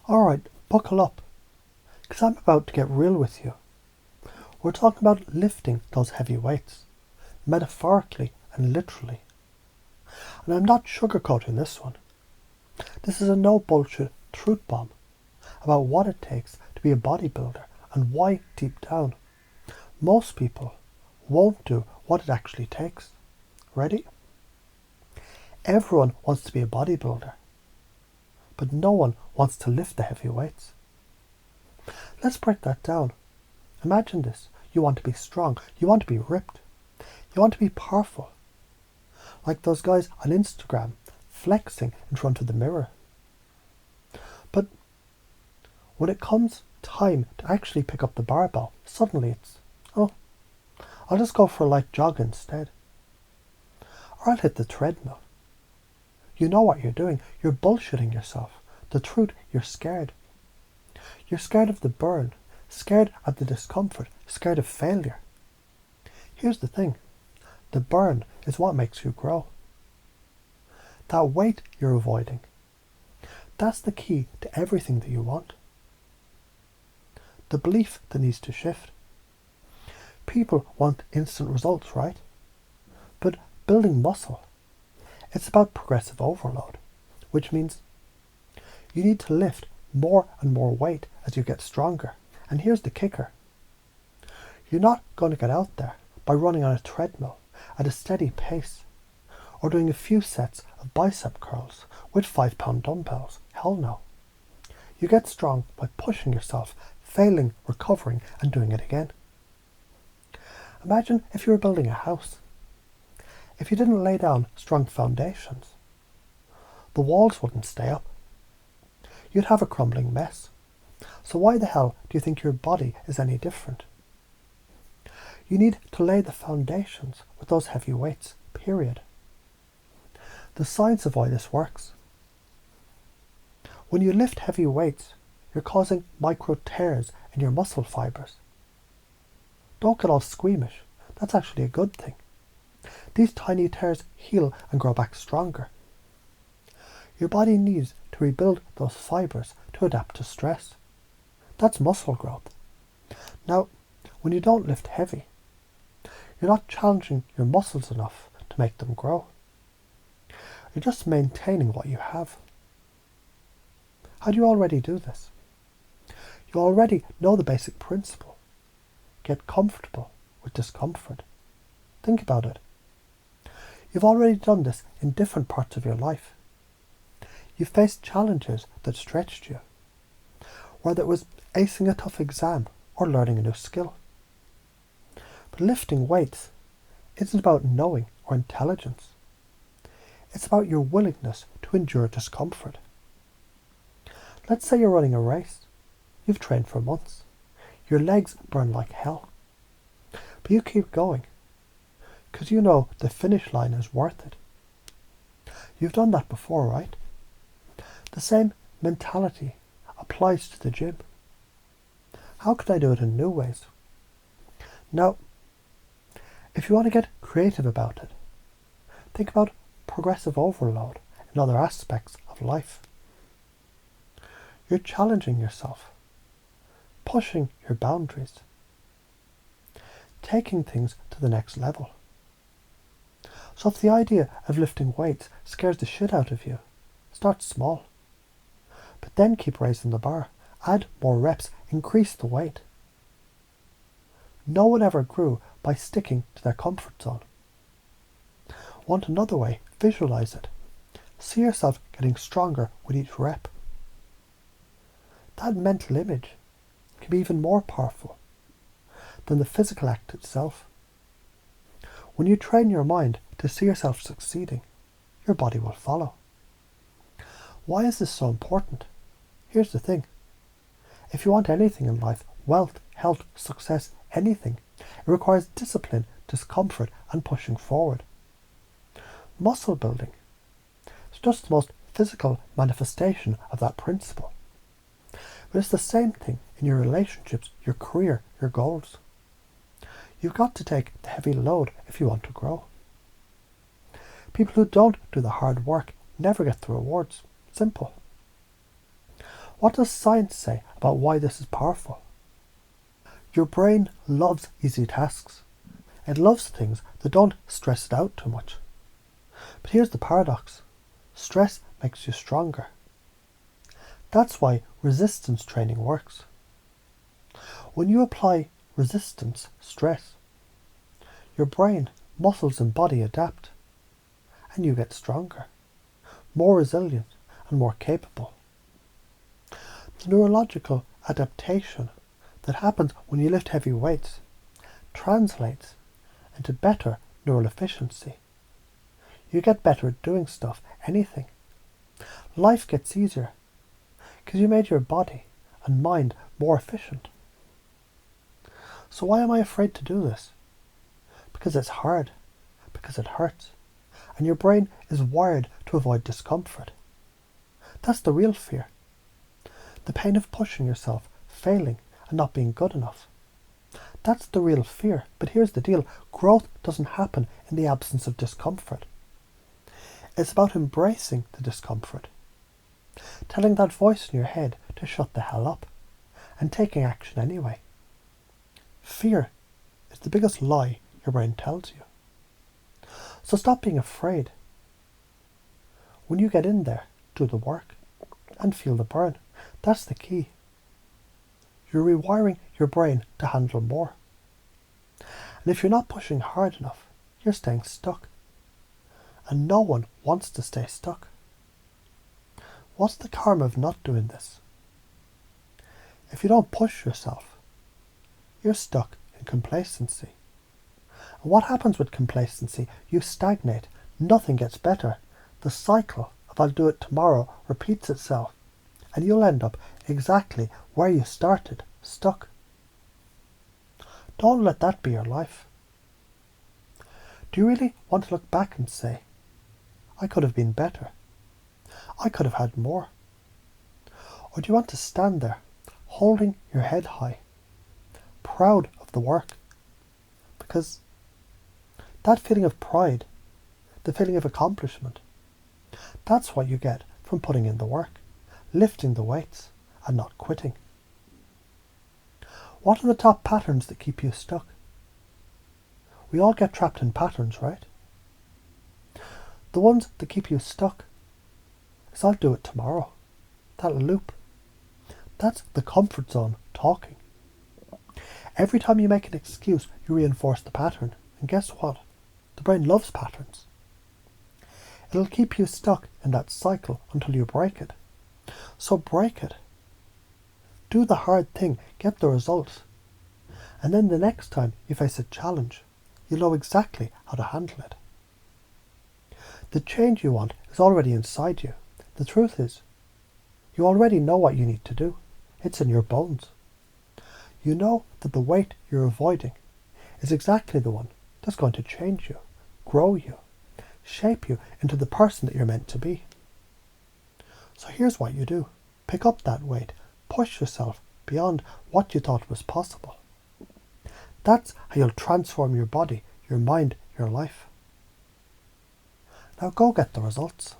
Alright, buckle up, because I'm about to get real with you. We're talking about lifting those heavy weights, metaphorically and literally. And I'm not sugarcoating this one. This is a no bullshit truth bomb about what it takes to be a bodybuilder and why, deep down, most people won't do what it actually takes. Ready? Everyone wants to be a bodybuilder, but no one wants to lift the heavy weights. Let's break that down. Imagine this. You want to be strong. You want to be ripped. You want to be powerful. Like those guys on Instagram flexing in front of the mirror. But when it comes time to actually pick up the barbell, suddenly it's, I'll just go for a light jog instead. Or I'll hit the treadmill. You know what you're doing. You're bullshitting yourself. The truth, you're scared. You're scared of the burn, scared of the discomfort, scared of failure. Here's the thing. The burn is what makes you grow. That weight you're avoiding, that's the key to everything that you want. The belief that needs to shift. People want instant results, right? But building muscle, it's about progressive overload, which means you need to lift more and more weight as you get stronger. And here's the kicker. You're not going to get out there by running on a treadmill at a steady pace or doing a few sets of bicep curls with 5-pound dumbbells. Hell no. You get strong by pushing yourself, failing, recovering, and doing it again. Imagine if you were building a house. If you didn't lay down strong foundations, the walls wouldn't stay up. You'd have a crumbling mess. So why the hell do you think your body is any different? You need to lay the foundations with those heavy weights, period. The science of why this works. When you lift heavy weights, you're causing micro tears in your muscle fibers. Don't get all squeamish. That's actually a good thing. These tiny tears heal and grow back stronger. Your body needs to rebuild those fibers to adapt to stress. That's muscle growth. Now, when you don't lift heavy, you're not challenging your muscles enough to make them grow. You're just maintaining what you have. How do you already do this? You already know the basic principle. Get comfortable with discomfort. Think about it. You've already done this in different parts of your life. You've faced challenges that stretched you, whether it was acing a tough exam or learning a new skill. But lifting weights isn't about knowing or intelligence. It's about your willingness to endure discomfort. Let's say you're running a race. You've trained for months. Your legs burn like hell. But you keep going, because you know the finish line is worth it. You've done that before, right? The same mentality applies to the gym. How could I do it in new ways? Now, if you want to get creative about it, think about progressive overload in other aspects of life. You're challenging yourself, pushing your boundaries, taking things to the next level. So if the idea of lifting weights scares the shit out of you, start small. But then keep raising the bar, add more reps, increase the weight. No one ever grew by sticking to their comfort zone. Want another way? Visualize it. See yourself getting stronger with each rep. That mental image can be even more powerful than the physical act itself. When you train your mind to see yourself succeeding, your body will follow. Why is this so important? Here's the thing. If you want anything in life, wealth, health, success, anything, it requires discipline, discomfort, and pushing forward. Muscle building is just the most physical manifestation of that principle. But it's the same thing in your relationships, your career, your goals. You've got to take the heavy load if you want to grow. People who don't do the hard work never get the rewards. Simple. What does science say about why this is powerful? Your brain loves easy tasks. It loves things that don't stress it out too much. But here's the paradox. Stress makes you stronger. That's why resistance training works. When you apply resistance stress, your brain, muscles and body adapt, and you get stronger, more resilient and more capable. The neurological adaptation that happens when you lift heavy weights translates into better neural efficiency. You get better at doing stuff, anything. Life gets easier because you made your body and mind more efficient. So why am I afraid to do this? Because it's hard, because it hurts, and your brain is wired to avoid discomfort. That's the real fear. The pain of pushing yourself, failing, and not being good enough. That's the real fear. But here's the deal. Growth doesn't happen in the absence of discomfort. It's about embracing the discomfort. Telling that voice in your head to shut the hell up. And taking action anyway. Fear is the biggest lie your brain tells you. So stop being afraid. When you get in there, do the work. And feel the burn. That's the key. You're rewiring your brain to handle more. And if you're not pushing hard enough, you're staying stuck. And no one wants to stay stuck. What's the karma of not doing this? If you don't push yourself, you're stuck in complacency. And what happens with complacency? You stagnate. Nothing gets better. The cycle of I'll do it tomorrow repeats itself. And you'll end up exactly where you started, stuck. Don't let that be your life. Do you really want to look back and say, I could have been better. I could have had more. Or do you want to stand there, holding your head high, proud of the work? Because that feeling of pride, the feeling of accomplishment, that's what you get from putting in the work. Lifting the weights and not quitting. What are the top patterns that keep you stuck? We all get trapped in patterns, right? The ones that keep you stuck is I'll do it tomorrow. That loop. That's the comfort zone talking. Every time you make an excuse, you reinforce the pattern. And guess what? The brain loves patterns. It'll keep you stuck in that cycle until you break it. So break it. Do the hard thing, get the results. And then the next time you face a challenge, you'll know exactly how to handle it. The change you want is already inside you. The truth is, you already know what you need to do. It's in your bones. You know that the weight you're avoiding is exactly the one that's going to change you, grow you, shape you into the person that you're meant to be. So here's what you do. Pick up that weight. Push yourself beyond what you thought was possible. That's how you'll transform your body, your mind, your life. Now go get the results.